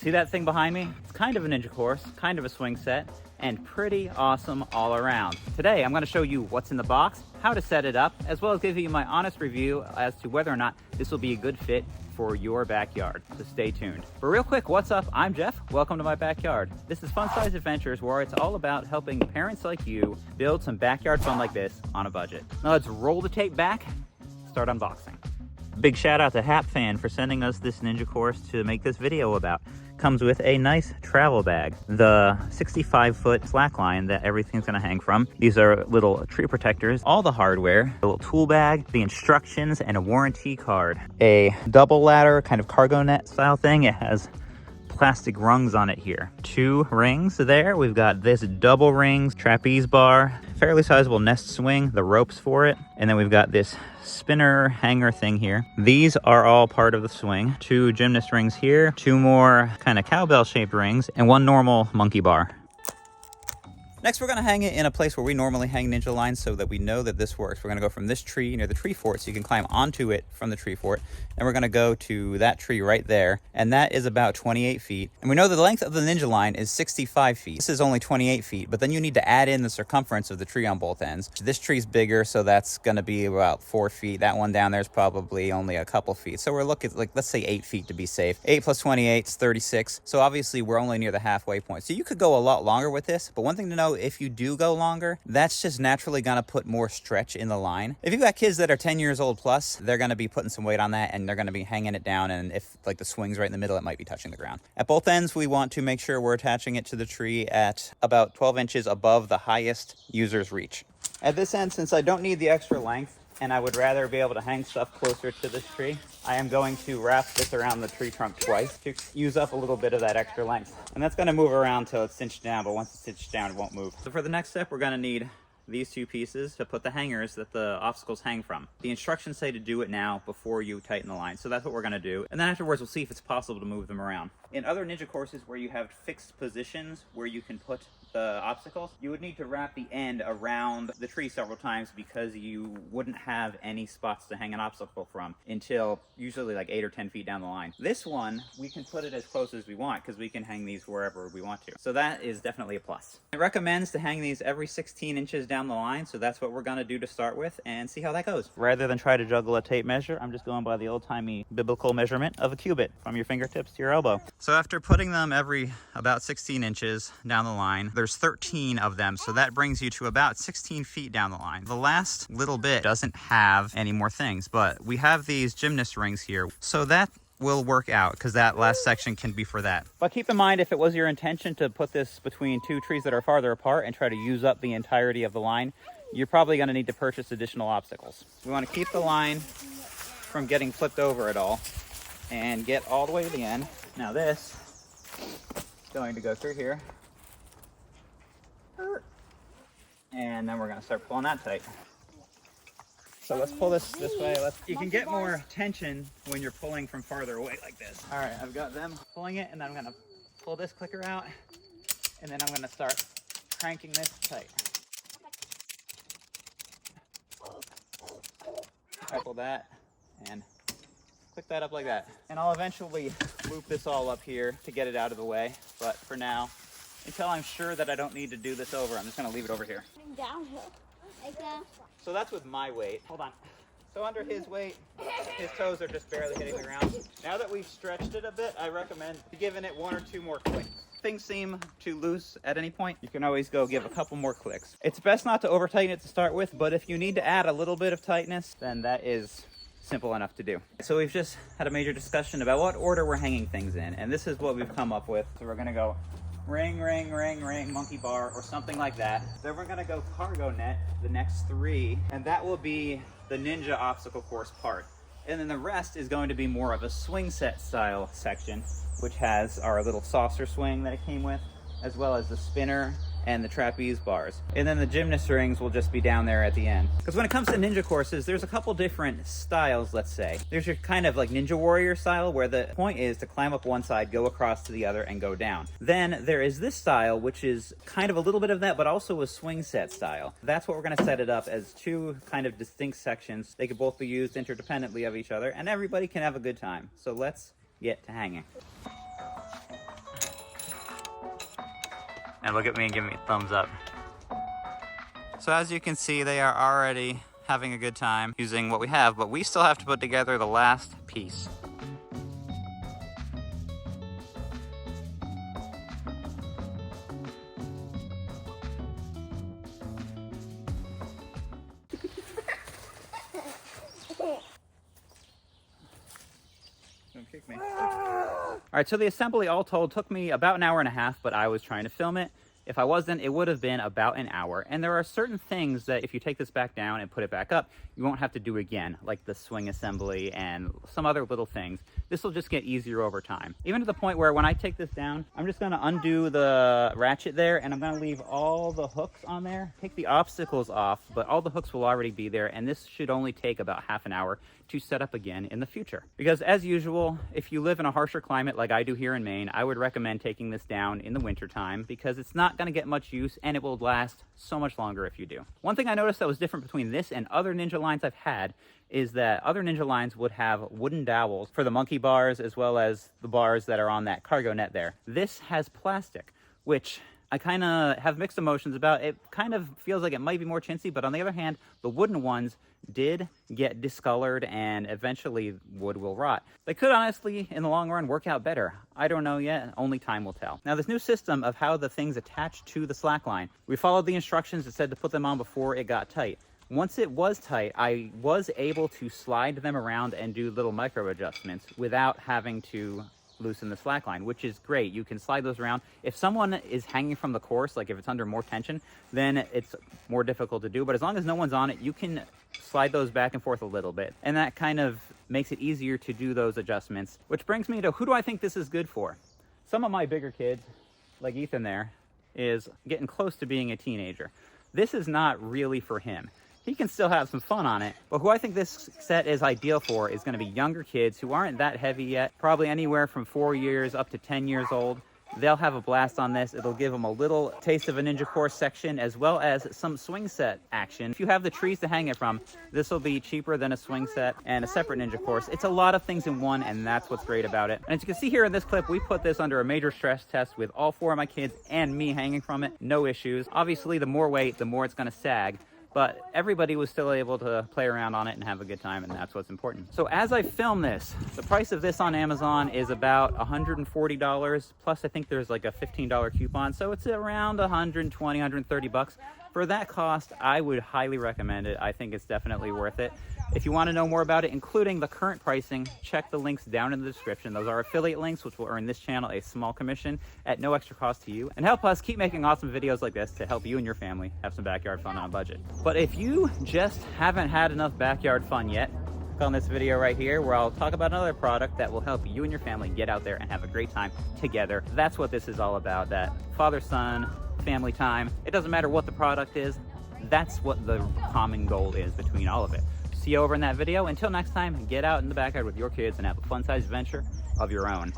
See that thing behind me? It's kind of a ninja course, kind of a swing set, and pretty awesome all around. Today, I'm gonna show you what's in the box, how to set it up, as well as give you my honest review as to whether or not this will be a good fit for your backyard, so stay tuned. But real quick, what's up? I'm Jeff, welcome to my backyard. This is Fun Size Adventures, where it's all about helping parents like you build some backyard fun like this on a budget. Now let's roll the tape back, start unboxing. Big shout out to Hapfan for sending us this ninja course to make this video about. Comes with a nice travel bag, the 65-foot slackline that everything's gonna hang from. These are little tree protectors, all the hardware, a little tool bag, the instructions, and a warranty card. A double ladder, kind of cargo net style thing. It has plastic rungs on it here. 2 rings there. We've got this double rings, trapeze bar, fairly sizable nest swing, the ropes for it, and then we've got this spinner hanger thing here. These are all part of the swing. 2 gymnast rings here, 2 more kind of cowbell shaped rings, and 1 normal monkey bar. Next, we're gonna hang it in a place where we normally hang ninja lines so that we know that this works. We're gonna go from this tree near the tree fort so you can climb onto it from the tree fort. And we're gonna go to that tree right there. And that is about 28 feet. And we know that the length of the ninja line is 65 feet. This is only 28 feet, but then you need to add in the circumference of the tree on both ends. This tree's bigger, so that's gonna be about 4 feet. That one down there is probably only a couple feet. So we're looking at, like, let's say 8 feet to be safe. 8 plus 28 is 36. So obviously we're only near the halfway point. So you could go a lot longer with this, but one thing to know, if you do go longer, that's just naturally gonna put more stretch in the line. If you've got kids that are 10 years old plus, they're gonna be putting some weight on that and they're gonna be hanging it down, and if like the swing's right in the middle, it might be touching the ground. At both ends, we want to make sure we're attaching it to the tree at about 12 inches above the highest user's reach. At this end, since I don't need the extra length, and I would rather be able to hang stuff closer to this tree, I am going to wrap this around the tree trunk twice to use up a little bit of that extra length. And that's gonna move around till it's cinched down, but once it's cinched down, it won't move. So for the next step, we're gonna need these 2 pieces to put the hangers that the obstacles hang from. The instructions say to do it now before you tighten the line, so that's what we're gonna do. And then afterwards, we'll see if it's possible to move them around. In other ninja courses where you have fixed positions where you can put the obstacles, you would need to wrap the end around the tree several times because you wouldn't have any spots to hang an obstacle from until usually like 8 or 10 feet down the line. This one, we can put it as close as we want because we can hang these wherever we want to. So that is definitely a plus. It recommends to hang these every 16 inches down the line, so that's what we're gonna do to start with and see how that goes. Rather than try to juggle a tape measure, I'm just going by the old-timey biblical measurement of a cubit from your fingertips to your elbow. So after putting them every about 16 inches down the line, there's 13 of them, so that brings you to about 16 feet down the line. The last little bit doesn't have any more things, but we have these gymnast rings here, so that will work out because that last section can be for that. But keep in mind, if it was your intention to put this between 2 trees that are farther apart and try to use up the entirety of the line, you're probably going to need to purchase additional obstacles. We want to keep the line from getting flipped over at all and get all the way to the end. Now this is going to go through here, and then we're going to start pulling that tight. So let's pull this way. You can get more tension when you're pulling from farther away like this. All right, I've got them pulling it, and then I'm going to pull this clicker out, and then I'm going to start cranking this tight. I pull that and click that up like that. And I'll eventually loop this all up here to get it out of the way. But for now, until I'm sure that I don't need to do this over, I'm just gonna leave it over here. Downhill. Like that. So that's with my weight. Hold on. So under his weight, his toes are just barely hitting the ground. Now that we've stretched it a bit, I recommend giving it 1 or 2 more clicks. If things seem too loose at any point, you can always go give a couple more clicks. It's best not to over tighten it to start with, but if you need to add a little bit of tightness, then that is simple enough to do. So we've just had a major discussion about what order we're hanging things in, and this is what we've come up with. So we're gonna go ring, ring, ring, ring, monkey bar, or something like that. Then we're gonna go cargo net, the next 3, and that will be the ninja obstacle course part. And then the rest is going to be more of a swing set style section, which has our little saucer swing that it came with, as well as the spinner and the trapeze bars. And then the gymnast rings will just be down there at the end. Because when it comes to ninja courses, there's a couple different styles, let's say. There's your kind of like Ninja Warrior style, where the point is to climb up one side, go across to the other, and go down. Then there is this style, which is kind of a little bit of that, but also a swing set style. That's what we're gonna set it up as, 2 kind of distinct sections. They could both be used interdependently of each other, and everybody can have a good time. So let's get to hanging. and look at me and give me a thumbs up. So as you can see, they are already having a good time using what we have, but we still have to put together the last piece. Don't kick me. All right, so the assembly all told took me about an hour and a half, but I was trying to film it. If I wasn't, it would have been about an hour. And there are certain things that if you take this back down and put it back up, you won't have to do again, like the swing assembly and some other little things. This will just get easier over time. Even to the point where when I take this down, I'm just gonna undo the ratchet there, and I'm gonna leave all the hooks on there, take the obstacles off, but all the hooks will already be there, and this should only take about half an hour to set up again in the future. Because as usual, if you live in a harsher climate like I do here in Maine, I would recommend taking this down in the winter time because it's not gonna get much use and it will last so much longer if you do. One thing I noticed that was different between this and other Ninja lines I've had is that other Ninja lines would have wooden dowels for the monkey bars as well as the bars that are on that cargo net there. This has plastic, which I kind of have mixed emotions about. It kind of feels like it might be more chintzy, but on the other hand, the wooden ones did get discolored and eventually wood will rot. They could honestly, in the long run, work out better. I don't know yet, only time will tell. Now this new system of how the things attach to the slack line, we followed the instructions that said to put them on before it got tight. Once it was tight, I was able to slide them around and do little micro adjustments without having to loosen the slack line, which is great. You can slide those around. If someone is hanging from the course, like if it's under more tension, then it's more difficult to do. But as long as no one's on it, you can slide those back and forth a little bit. And that kind of makes it easier to do those adjustments, which brings me to who do I think this is good for? Some of my bigger kids, like Ethan there, is getting close to being a teenager. This is not really for him. He can still have some fun on it, but who I think this set is ideal for is going to be younger kids who aren't that heavy yet, probably anywhere from 4 years up to 10 years old. They'll have a blast on this. It'll give them a little taste of a ninja course section as well as some swing set action. If you have the trees to hang it from, this will be cheaper than a swing set and a separate ninja course. It's a lot of things in one, and that's what's great about it. And as you can see here in this clip, we put this under a major stress test with all 4 of my kids and me hanging from it. No issues. Obviously, the more weight, the more it's going to sag. But everybody was still able to play around on it and have a good time, and that's what's important. So as I film this, the price of this on Amazon is about $140, plus I think there's like a $15 coupon, so it's around 120, 130 bucks. For that cost, I would highly recommend it. I think it's definitely worth it. If you want to know more about it, including the current pricing, check the links down in the description. Those are affiliate links, which will earn this channel a small commission at no extra cost to you, and help us keep making awesome videos like this to help you and your family have some backyard fun on a budget. But if you just haven't had enough backyard fun yet, click on this video right here where I'll talk about another product that will help you and your family get out there and have a great time together. That's what this is all about, that father-son family time. It doesn't matter what the product is, that's what the common goal is between all of it. See you over in that video. Until next time, get out in the backyard with your kids and have a fun-sized adventure of your own.